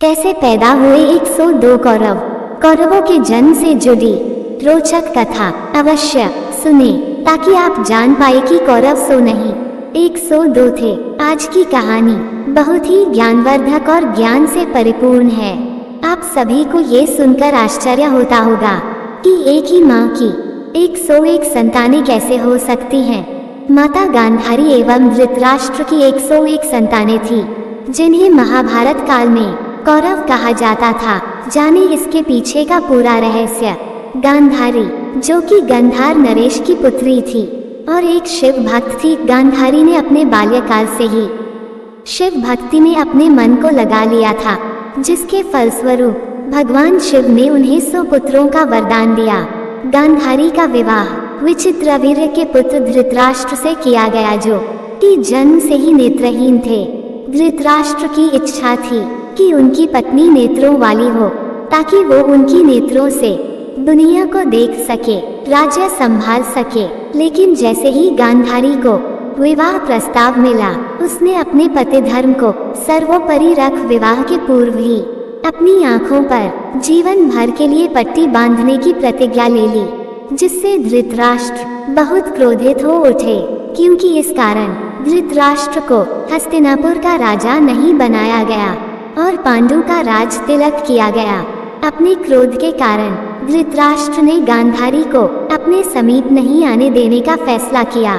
कैसे पैदा हुए 102 कौरव। कौरवों के जन्म से जुड़ी रोचक कथा अवश्य सुने ताकि आप जान पाए कि कौरव 100 नहीं 102 थे। आज की कहानी बहुत ही ज्ञानवर्धक और ज्ञान से परिपूर्ण है। आप सभी को ये सुनकर आश्चर्य होता होगा कि एक ही माँ की 101 संतानें कैसे हो सकती हैं। माता गांधारी एवं धृतराष्ट्र की 101 संतानें थीं, जिन्हें महाभारत काल में कौरव कहा जाता था। जाने इसके पीछे का पूरा रहस्य। गांधारी, जो कि गंधार नरेश की पुत्री थी और एक शिव भक्त थी, गांधारी ने अपने बाल्यकाल से ही शिव भक्ति में अपने मन को लगा लिया था, जिसके फलस्वरूप भगवान शिव ने उन्हें 100 पुत्रों का वरदान दिया। गांधारी का विवाह विचित्रवीर्य के पुत्र धृतराष्ट्र से किया गया, जो कि जन्म से ही नेत्रहीन थे। धृतराष्ट्र की इच्छा थी कि उनकी पत्नी नेत्रों वाली हो, ताकि वो उनकी नेत्रों से दुनिया को देख सके, राज्य संभाल सके। लेकिन जैसे ही गांधारी को विवाह प्रस्ताव मिला, उसने अपने पति धर्म को सर्वोपरि रख विवाह के पूर्व ही अपनी आंखों पर जीवन भर के लिए पट्टी बांधने की प्रतिज्ञा ले ली, जिससे धृतराष्ट्र बहुत क्रोधित हो उठे, क्योंकि इस कारण धृतराष्ट्र को हस्तिनापुर का राजा नहीं बनाया गया और पांडु का राज तिलक किया गया। अपने क्रोध के कारण धृतराष्ट्र ने गांधारी को अपने समीप नहीं आने देने का फैसला किया।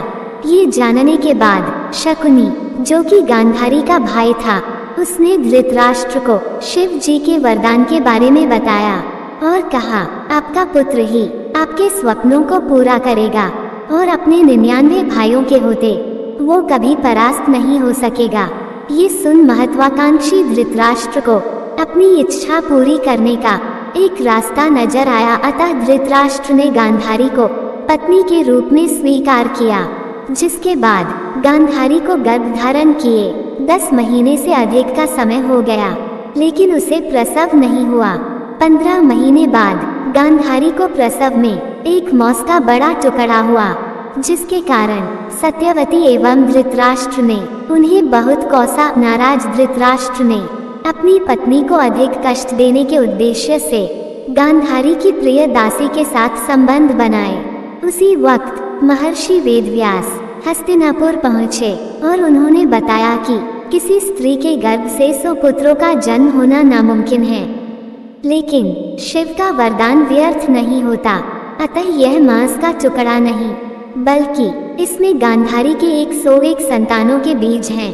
ये जानने के बाद शकुनी, जो कि गांधारी का भाई था, उसने धृतराष्ट्र को शिव जी के वरदान के बारे में बताया और कहा, आपका पुत्र ही आपके स्वप्नों को पूरा करेगा और अपने 99 भाइयों के होते वो कभी परास्त नहीं हो सकेगा। ये सुन महत्वाकांक्षी धृतराष्ट्र को अपनी इच्छा पूरी करने का एक रास्ता नजर आया। अतः धृतराष्ट्र ने गांधारी को पत्नी के रूप में स्वीकार किया, जिसके बाद गांधारी को गर्भ धारण किए 10 महीने से अधिक का समय हो गया, लेकिन उसे प्रसव नहीं हुआ। 15 महीने बाद गांधारी को प्रसव में एक मौस का बड़ा टुकड़ा हुआ, जिसके कारण सत्यवती एवं धृतराष्ट्र ने उन्हें बहुत कोसा। नाराज धृतराष्ट्र ने अपनी पत्नी को अधिक कष्ट देने के उद्देश्य से गांधारी की प्रिय दासी के साथ संबंध बनाए। उसी वक्त महर्षि वेदव्यास हस्तिनापुर पहुँचे और उन्होंने बताया कि किसी स्त्री के गर्भ से 100 पुत्रों का जन्म होना नामुमकिन है, लेकिन शिव का वरदान व्यर्थ नहीं होता। अतः यह मांस का टुकड़ा नहीं, बल्कि इसमें गांधारी के 101 संतानों के बीज हैं।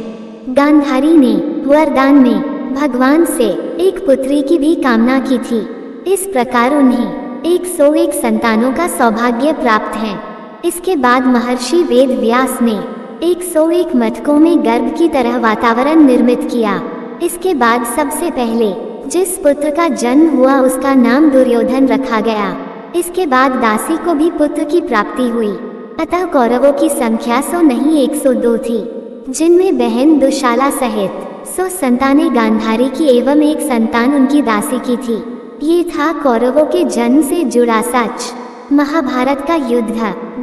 गांधारी ने वरदान में भगवान से एक पुत्री की भी कामना की थी। इस प्रकार उन्हें 101 संतानों का सौभाग्य प्राप्त है। इसके बाद महर्षि वेद व्यास ने 101 मटकों में गर्भ की तरह वातावरण निर्मित किया। इसके बाद सबसे पहले जिस पुत्र का जन्म हुआ उसका नाम दुर्योधन रखा गया। इसके बाद दासी को भी पुत्र की प्राप्ति हुई। अतः कौरवों की संख्या 100 नहीं 102 थी, जिनमें बहन दुशाला सहित 100 संतानें गांधारी की एवं एक संतान उनकी दासी की थी। ये था कौरवों के जन्म से जुड़ा सच। महाभारत का युद्ध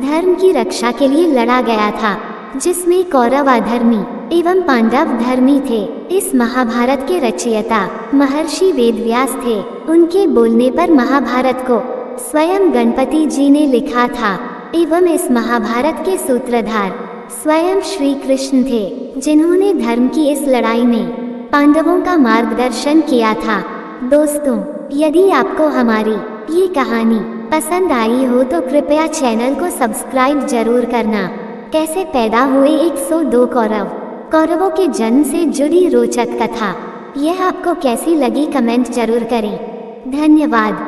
धर्म की रक्षा के लिए लड़ा गया था, जिसमें कौरव अधर्मी एवं पांडव धर्मी थे। इस महाभारत के रचयिता महर्षि वेदव्यास थे। उनके बोलने पर महाभारत को स्वयं गणपति जी ने लिखा था एवं इस महाभारत के सूत्रधार स्वयं श्री कृष्ण थे, जिन्होंने धर्म की इस लड़ाई में पांडवों का मार्गदर्शन किया था। दोस्तों, यदि आपको हमारी ये कहानी पसंद आई हो तो कृपया चैनल को सब्सक्राइब जरूर करना। कैसे पैदा हुए 102 कौरव। कौरवों के जन्म से जुड़ी रोचक कथा, यह आपको कैसी लगी कमेंट जरूर करें। धन्यवाद।